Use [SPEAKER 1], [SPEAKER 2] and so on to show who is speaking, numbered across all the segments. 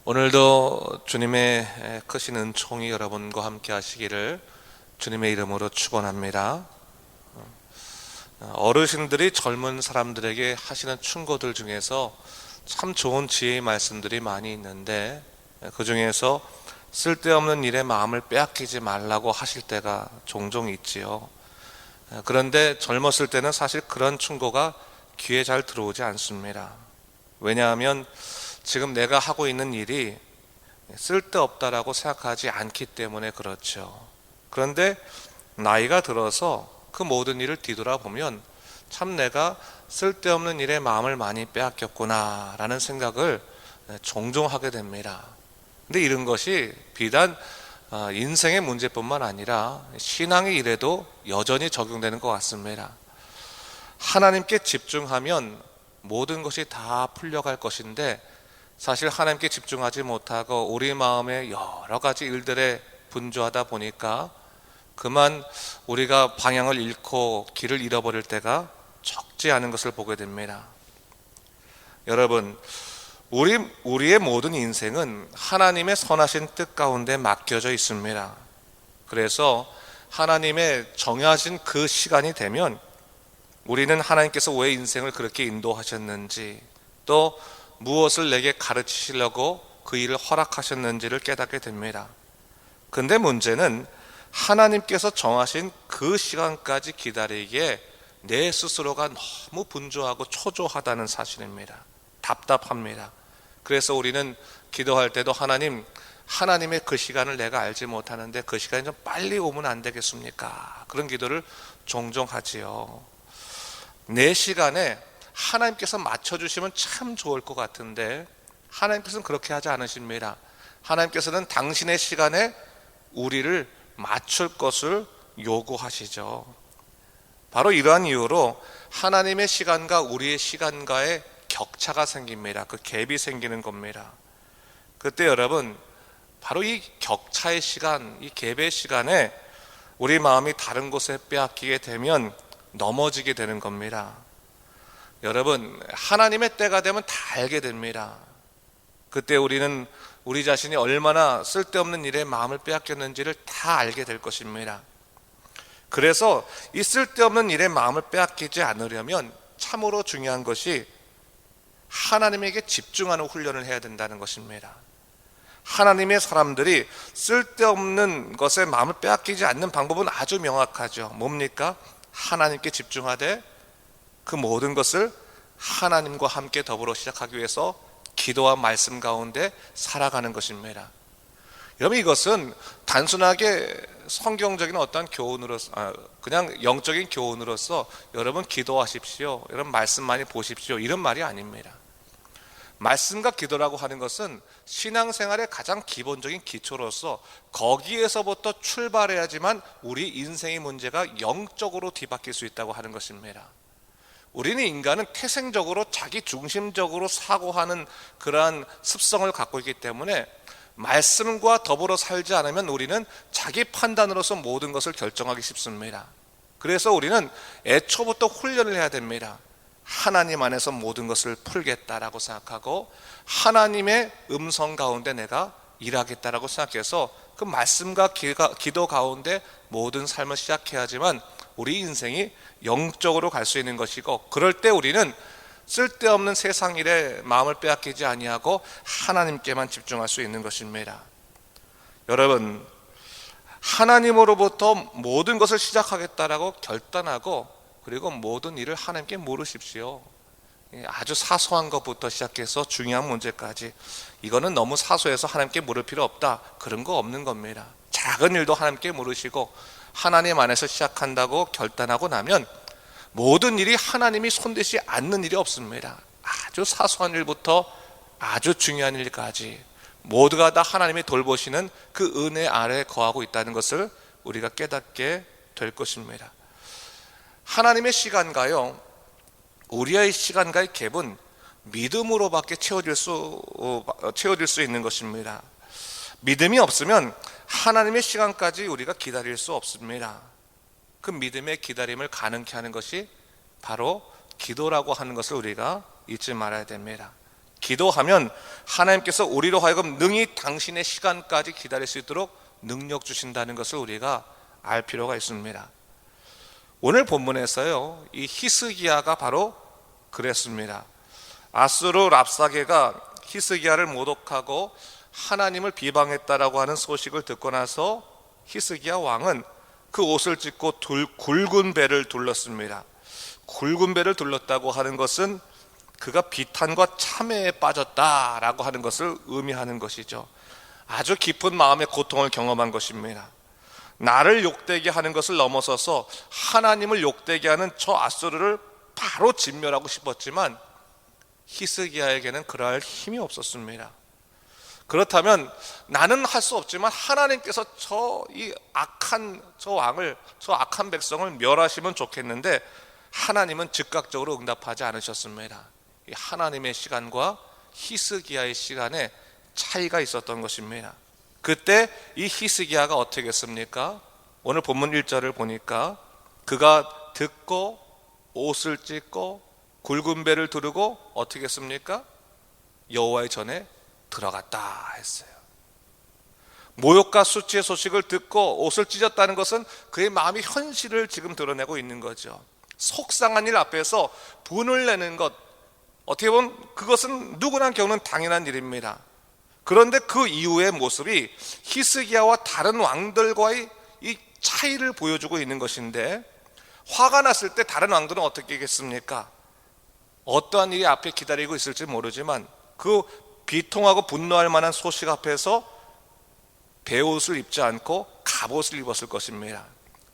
[SPEAKER 1] 오늘도 주님의 크신 은총이 여러분과 함께 하시기를 주님의 이름으로 축원합니다. 어르신들이 젊은 사람들에게 하시는 충고들 중에서 참 좋은 지혜의 말씀들이 많이 있는데, 그 중에서 쓸데없는 일에 마음을 빼앗기지 말라고 하실 때가 종종 있지요. 그런데 젊었을 때는 사실 그런 충고가 귀에 잘 들어오지 않습니다. 왜냐하면 지금 내가 하고 있는 일이 쓸데없다라고 생각하지 않기 때문에 그렇죠. 그런데 나이가 들어서 그 모든 일을 뒤돌아보면 참 내가 쓸데없는 일에 마음을 많이 빼앗겼구나 라는 생각을 종종 하게 됩니다. 근데 이런 것이 비단 인생의 문제뿐만 아니라 신앙의 일에도 여전히 적용되는 것 같습니다. 하나님께 집중하면 모든 것이 다 풀려갈 것인데, 사실 하나님께 집중하지 못하고 우리 마음에 여러 가지 일들에 분주하다 보니까 그만 우리가 방향을 잃고 길을 잃어버릴 때가 적지 않은 것을 보게 됩니다. 여러분, 우리의 모든 인생은 하나님의 선하신 뜻 가운데 맡겨져 있습니다. 그래서 하나님의 정해진 그 시간이 되면 우리는 하나님께서 왜 인생을 그렇게 인도하셨는지, 또 무엇을 내게 가르치시려고 그 일을 허락하셨는지를 깨닫게 됩니다. 근데 문제는 하나님께서 정하신 그 시간까지 기다리기에 내 스스로가 너무 분주하고 초조하다는 사실입니다. 답답합니다. 그래서 우리는 기도할 때도 하나님의 그 시간을 내가 알지 못하는데 그 시간이 좀 빨리 오면 안 되겠습니까? 그런 기도를 종종 하지요. 내 시간에 하나님께서 맞춰주시면 참 좋을 것 같은데 하나님께서는 그렇게 하지 않으십니다. 하나님께서는 당신의 시간에 우리를 맞출 것을 요구하시죠. 바로 이러한 이유로 하나님의 시간과 우리의 시간과의 격차가 생깁니다. 그 갭이 생기는 겁니다. 그때 여러분, 바로 이 격차의 시간, 이 갭의 시간에 우리 마음이 다른 곳에 빼앗기게 되면 넘어지게 되는 겁니다. 여러분, 하나님의 때가 되면 다 알게 됩니다. 그때 우리는 우리 자신이 얼마나 쓸데없는 일에 마음을 빼앗겼는지를 다 알게 될 것입니다. 그래서 이 쓸데없는 일에 마음을 빼앗기지 않으려면 참으로 중요한 것이 하나님에게 집중하는 훈련을 해야 된다는 것입니다. 하나님의 사람들이 쓸데없는 것에 마음을 빼앗기지 않는 방법은 아주 명확하죠. 뭡니까? 하나님께 집중하되 그 모든 것을 하나님과 함께 더불어 시작하기 위해서 기도와 말씀 가운데 살아가는 것입니다. 여러분, 이것은 단순하게 성경적인 어떤 교훈으로서, 그냥 영적인 교훈으로서 여러분 기도하십시오, 여러분 말씀 많이 보십시오, 이런 말이 아닙니다. 말씀과 기도라고 하는 것은 신앙생활의 가장 기본적인 기초로서 거기에서부터 출발해야지만 우리 인생의 문제가 영적으로 뒤바뀔 수 있다고 하는 것입니다. 우리는 인간은 태생적으로 자기 중심적으로 사고하는 그러한 습성을 갖고 있기 때문에 말씀과 더불어 살지 않으면 우리는 자기 판단으로서 모든 것을 결정하기 쉽습니다. 그래서 우리는 애초부터 훈련을 해야 됩니다. 하나님 안에서 모든 것을 풀겠다라고 생각하고 하나님의 음성 가운데 내가 일하겠다라고 생각해서 그 말씀과 기도 가운데 모든 삶을 시작해야지만 우리 인생이 영적으로 갈 수 있는 것이고, 그럴 때 우리는 쓸데없는 세상 일에 마음을 빼앗기지 아니하고 하나님께만 집중할 수 있는 것입니다. 여러분, 하나님으로부터 모든 것을 시작하겠다라고 결단하고 그리고 모든 일을 하나님께 물으십시오. 아주 사소한 것부터 시작해서 중요한 문제까지, 이거는 너무 사소해서 하나님께 물을 필요 없다, 그런 거 없는 겁니다. 작은 일도 하나님께 물으시고 하나님 안에서 시작한다고 결단하고 나면 모든 일이 하나님이 손대지 않는 일이 없습니다. 아주 사소한 일부터 아주 중요한 일까지 모두가 다 하나님이 돌보시는 그 은혜 아래에 거하고 있다는 것을 우리가 깨닫게 될 것입니다. 하나님의 시간과요, 우리의 시간과의 갭은 믿음으로밖에 채워질 수 있는 것입니다. 믿음이 없으면 하나님의 시간까지 우리가 기다릴 수 없습니다. 그 믿음의 기다림을 가능케 하는 것이 바로 기도라고 하는 것을 우리가 잊지 말아야 됩니다. 기도하면 하나님께서 우리로 하여금 능히 당신의 시간까지 기다릴 수 있도록 능력 주신다는 것을 우리가 알 필요가 있습니다. 오늘 본문에서요, 이 히스기야가 바로 그랬습니다. 아수르 랍사게가 히스기야를 모독하고 하나님을 비방했다라고 하는 소식을 듣고 나서 히스기야 왕은 그 옷을 찢고 굵은 배를 둘렀습니다. 굵은 배를 둘렀다고 하는 것은 그가 비탄과 참회에 빠졌다라고 하는 것을 의미하는 것이죠. 아주 깊은 마음의 고통을 경험한 것입니다. 나를 욕되게 하는 것을 넘어서서 하나님을 욕되게 하는 저 아수르를 바로 진멸하고 싶었지만 히스기야에게는 그럴 힘이 없었습니다. 그렇다면 나는 할 수 없지만 하나님께서 이 악한 저 왕을, 저 악한 백성을 멸하시면 좋겠는데 하나님은 즉각적으로 응답하지 않으셨습니다. 이 하나님의 시간과 히스기야의 시간에 차이가 있었던 것입니다. 그때 이 히스기야가 어떻게 했습니까? 오늘 본문 1절을 보니까 그가 듣고 옷을 찢고 굵은 배를 두르고 어떻게 했습니까? 여호와의 전에 들어갔다 했어요. 모욕과 수치의 소식을 듣고 옷을 찢었다는 것은 그의 마음의 현실을 지금 드러내고 있는 거죠. 속상한 일 앞에서 분을 내는 것, 어떻게 보면 그것은 누구나 겪는 당연한 일입니다. 그런데 그 이후의 모습이 히스기야와 다른 왕들과의 이 차이를 보여주고 있는 것인데, 화가 났을 때 다른 왕들은 어떻게 하겠습니까? 어떠한 일이 앞에 기다리고 있을지 모르지만 그 비통하고 분노할 만한 소식 앞에서 베옷을 입지 않고 갑옷을 입었을 것입니다.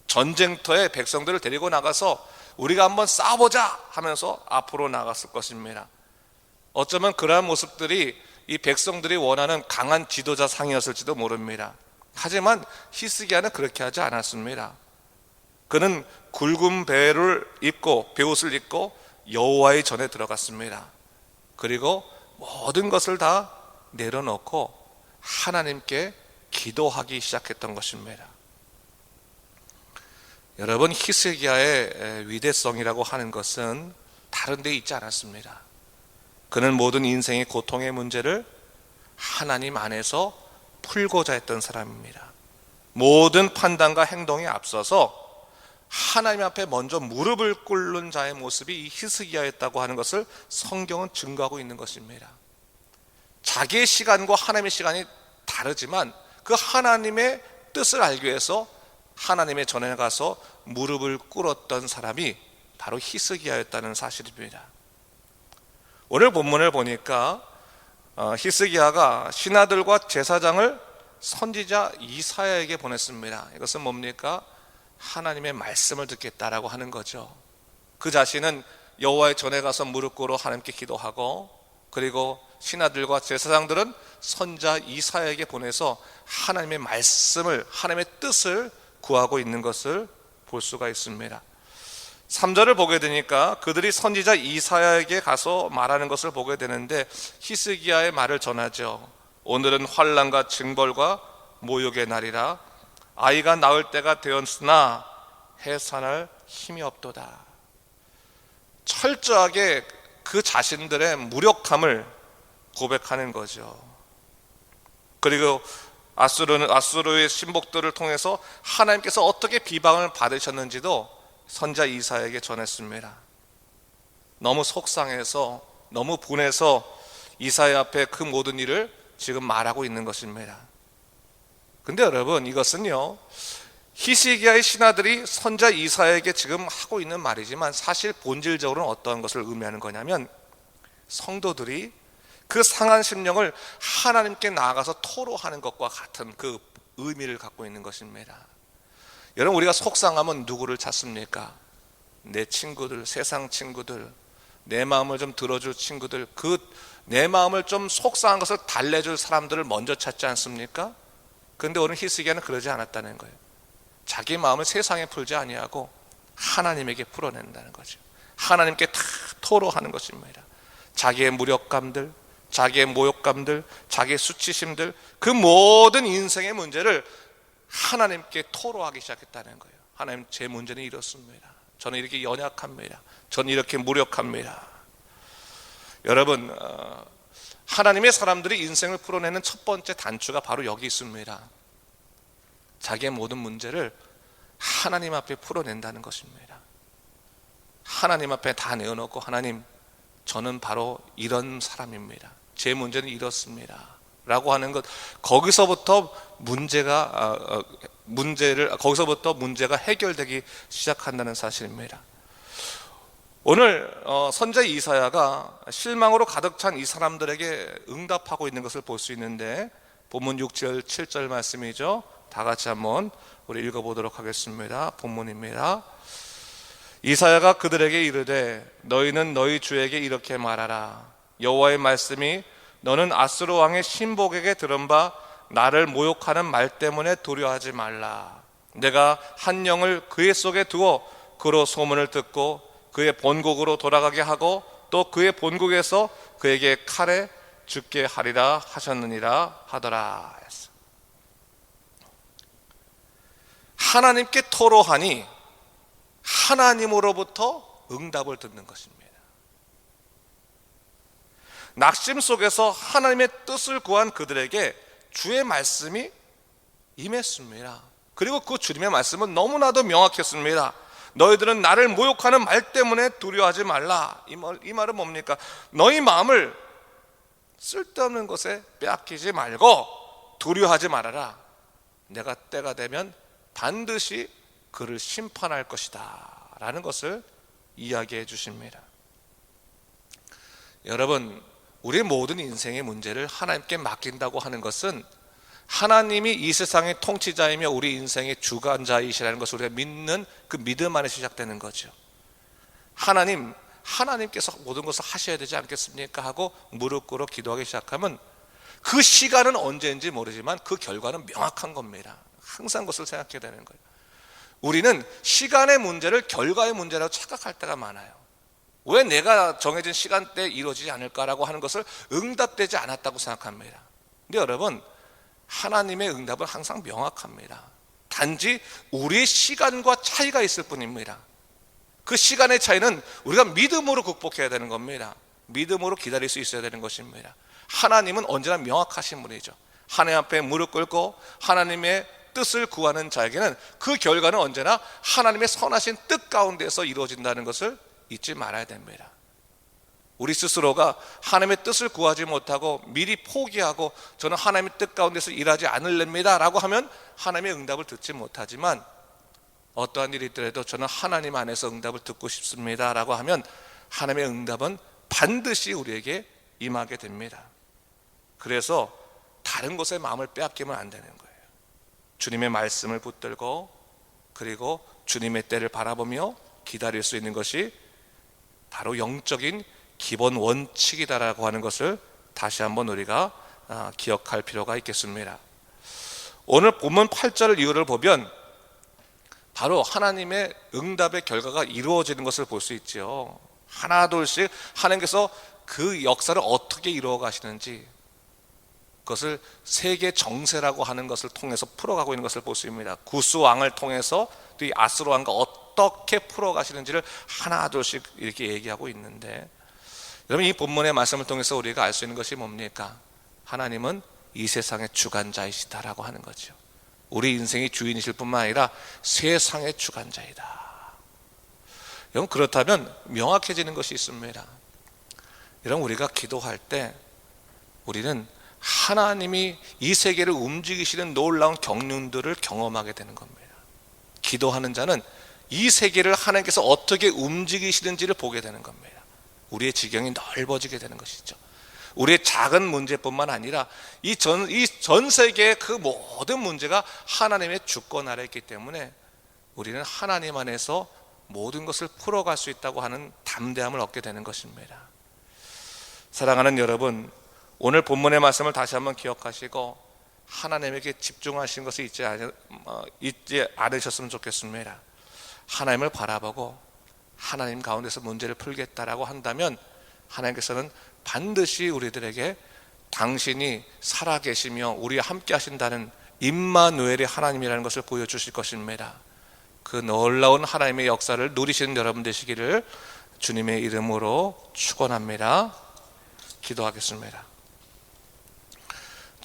[SPEAKER 1] 전쟁터에 백성들을 데리고 나가서 우리가 한번 싸워보자 하면서 앞으로 나갔을 것입니다. 어쩌면 그러한 모습들이 이 백성들이 원하는 강한 지도자 상이었을지도 모릅니다. 하지만 히스기야는 그렇게 하지 않았습니다. 그는 굵은 배를 입고 베옷을 입고 여호와의 전에 들어갔습니다. 그리고 모든 것을 다 내려놓고 하나님께 기도하기 시작했던 것입니다. 여러분, 히스기야의 위대성이라고 하는 것은 다른 데 있지 않았습니다. 그는 모든 인생의 고통의 문제를 하나님 안에서 풀고자 했던 사람입니다. 모든 판단과 행동에 앞서서 하나님 앞에 먼저 무릎을 꿇는 자의 모습이 이 히스기야였다고 하는 것을 성경은 증거하고 있는 것입니다. 자기의 시간과 하나님의 시간이 다르지만 그 하나님의 뜻을 알기 위해서 하나님의 전에 가서 무릎을 꿇었던 사람이 바로 히스기야였다는 사실입니다. 오늘 본문을 보니까 히스기야가 신하들과 제사장을 선지자 이사야에게 보냈습니다. 이것은 뭡니까? 하나님의 말씀을 듣겠다라고 하는 거죠. 그 자신은 여호와의 전에 가서 무릎 꿇어 하나님께 기도하고, 그리고 신하들과 제사장들은 선자 이사야에게 보내서 하나님의 말씀을, 하나님의 뜻을 구하고 있는 것을 볼 수가 있습니다. 3절을 보게 되니까 그들이 선지자 이사야에게 가서 말하는 것을 보게 되는데 히스기야의 말을 전하죠. 오늘은 환난과 징벌과 모욕의 날이라. 아이가 낳을 때가 되었으나 해산할 힘이 없도다. 철저하게 그 자신들의 무력함을 고백하는 거죠. 그리고 아수르의 신복들을 통해서 하나님께서 어떻게 비방을 받으셨는지도 선자 이사야에게 전했습니다. 너무 속상해서, 너무 분해서 이사야 앞에 그 모든 일을 지금 말하고 있는 것입니다. 근데 여러분, 이것은요, 히스기야의 신하들이 선자 이사야에게 지금 하고 있는 말이지만 사실 본질적으로는 어떠한 것을 의미하는 거냐면, 성도들이 그 상한 심령을 하나님께 나아가서 토로하는 것과 같은 그 의미를 갖고 있는 것입니다. 여러분, 우리가 속상하면 누구를 찾습니까? 내 친구들, 세상 친구들, 내 마음을 좀 들어줄 친구들, 내 마음을 좀 속상한 것을 달래줄 사람들을 먼저 찾지 않습니까? 그런데 오늘 히스기야는 그러지 않았다는 거예요. 자기 마음을 세상에 풀지 아니하고 하나님에게 풀어낸다는 거죠. 하나님께 다 토로하는 것입니다. 자기의 무력감들, 자기의 모욕감들, 자기의 수치심들, 그 모든 인생의 문제를 하나님께 토로하기 시작했다는 거예요. 하나님, 제 문제는 이렇습니다. 저는 이렇게 연약합니다. 저는 이렇게 무력합니다. 여러분, 하나님의 사람들이 인생을 풀어내는 첫 번째 단추가 바로 여기 있습니다. 자기의 모든 문제를 하나님 앞에 풀어낸다는 것입니다. 하나님 앞에 다 내어놓고, 하나님, 저는 바로 이런 사람입니다, 제 문제는 이렇습니다 라고 하는 것, 거기서부터 문제가 해결되기 시작한다는 사실입니다. 오늘 선지자 이사야가 실망으로 가득 찬 이 사람들에게 응답하고 있는 것을 볼 수 있는데, 본문 6절 7절 말씀이죠. 다 같이 한번 우리 읽어보도록 하겠습니다. 본문입니다. 이사야가 그들에게 이르되 너희는 너희 주에게 이렇게 말하라. 여호와의 말씀이 너는 아수르 왕의 신복에게 들은 바 나를 모욕하는 말 때문에 두려워하지 말라. 내가 한 영을 그의 속에 두어 그로 소문을 듣고 그의 본국으로 돌아가게 하고 또 그의 본국에서 그에게 칼에 죽게 하리라 하셨느니라 하더라 했어. 하나님께 토로하니 하나님으로부터 응답을 듣는 것입니다. 낙심 속에서 하나님의 뜻을 구한 그들에게 주의 말씀이 임했습니다. 그리고 그 주님의 말씀은 너무나도 명확했습니다. 너희들은 나를 모욕하는 말 때문에 두려워하지 말라. 이 말은 뭡니까? 너희 마음을 쓸데없는 것에 빼앗기지 말고 두려워하지 말아라. 내가 때가 되면 반드시 그를 심판할 것이다 라는 것을 이야기해 주십니다. 여러분, 우리 모든 인생의 문제를 하나님께 맡긴다고 하는 것은 하나님이 이 세상의 통치자이며 우리 인생의 주관자이시라는 것을 우리가 믿는 그 믿음 안에 시작되는 거죠. 하나님께서 모든 것을 하셔야 되지 않겠습니까 하고 무릎 꿇어 기도하기 시작하면 그 시간은 언제인지 모르지만 그 결과는 명확한 겁니다. 항상 그것을 생각해야 되는 거예요. 우리는 시간의 문제를 결과의 문제라고 착각할 때가 많아요. 왜 내가 정해진 시간대에 이루어지지 않을까라고 하는 것을 응답되지 않았다고 생각합니다. 근데 여러분, 하나님의 응답은 항상 명확합니다. 단지 우리의 시간과 차이가 있을 뿐입니다. 그 시간의 차이는 우리가 믿음으로 극복해야 되는 겁니다. 믿음으로 기다릴 수 있어야 되는 것입니다. 하나님은 언제나 명확하신 분이죠. 하나님 앞에 무릎 꿇고 하나님의 뜻을 구하는 자에게는 그 결과는 언제나 하나님의 선하신 뜻 가운데서 이루어진다는 것을 잊지 말아야 됩니다. 우리 스스로가 하나님의 뜻을 구하지 못하고 미리 포기하고 저는 하나님의 뜻 가운데서 일하지 않을랍니다 라고 하면 하나님의 응답을 듣지 못하지만, 어떠한 일이 있더라도 저는 하나님 안에서 응답을 듣고 싶습니다 라고 하면 하나님의 응답은 반드시 우리에게 임하게 됩니다. 그래서 다른 것에 마음을 빼앗기면 안 되는 거예요. 주님의 말씀을 붙들고 그리고 주님의 때를 바라보며 기다릴 수 있는 것이 바로 영적인 기본 원칙이다라고 하는 것을 다시 한번 우리가 기억할 필요가 있겠습니다. 오늘 본문 8절 이유를 보면 바로 하나님의 응답의 결과가 이루어지는 것을 볼 수 있죠. 하나둘씩 하나님께서 그 역사를 어떻게 이루어 가시는지, 그것을 세계 정세라고 하는 것을 통해서 풀어가고 있는 것을 볼 수 있습니다. 구스 왕을 통해서 또 이 아수르 왕과 어떻게 풀어가시는지를 하나둘씩 이렇게 얘기하고 있는데, 여러분, 이 본문의 말씀을 통해서 우리가 알 수 있는 것이 뭡니까? 하나님은 이 세상의 주관자이시다라고 하는 거죠. 우리 인생의 주인이실 뿐만 아니라 세상의 주관자이다. 여러분, 그렇다면 명확해지는 것이 있습니다. 여러분, 우리가 기도할 때 우리는 하나님이 이 세계를 움직이시는 놀라운 경륜들을 경험하게 되는 겁니다. 기도하는 자는 이 세계를 하나님께서 어떻게 움직이시는지를 보게 되는 겁니다. 우리의 지경이 넓어지게 되는 것이죠. 우리의 작은 문제뿐만 아니라 이 전 세계의 그 모든 문제가 하나님의 주권 아래에 있기 때문에 우리는 하나님 안에서 모든 것을 풀어갈 수 있다고 하는 담대함을 얻게 되는 것입니다. 사랑하는 여러분, 오늘 본문의 말씀을 다시 한번 기억하시고 하나님에게 집중하신 것을 잊지 않으셨으면 좋겠습니다. 하나님을 바라보고 하나님 가운데서 문제를 풀겠다라고 한다면 하나님께서는 반드시 우리들에게 당신이 살아계시며 우리와 함께 하신다는 임마누엘의 하나님이라는 것을 보여주실 것입니다. 그 놀라운 하나님의 역사를 누리시는 여러분 되시기를 주님의 이름으로 축원합니다. 기도하겠습니다.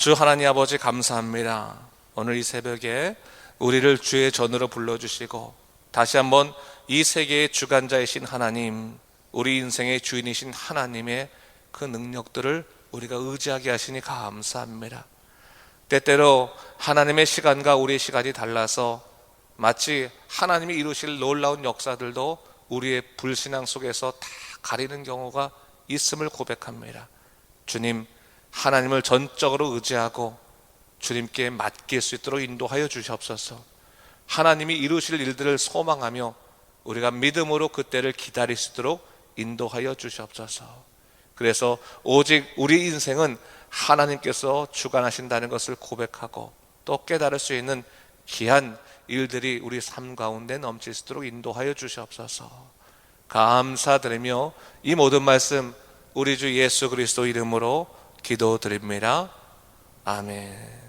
[SPEAKER 1] 주 하나님 아버지 감사합니다. 오늘 이 새벽에 우리를 주의 전으로 불러주시고 다시 한번 이 세계의 주관자이신 하나님, 우리 인생의 주인이신 하나님의 그 능력들을 우리가 의지하게 하시니 감사합니다. 때때로 하나님의 시간과 우리의 시간이 달라서 마치 하나님이 이루실 놀라운 역사들도 우리의 불신앙 속에서 다 가리는 경우가 있음을 고백합니다. 주님, 하나님을 전적으로 의지하고 주님께 맡길 수 있도록 인도하여 주시옵소서. 하나님이 이루실 일들을 소망하며 우리가 믿음으로 그때를 기다릴 수 있도록 인도하여 주시옵소서. 그래서 오직 우리 인생은 하나님께서 주관하신다는 것을 고백하고 또 깨달을 수 있는 귀한 일들이 우리 삶 가운데 넘칠 수 있도록 인도하여 주시옵소서. 감사드리며 이 모든 말씀 우리 주 예수 그리스도 이름으로 기도드립니다. 아멘.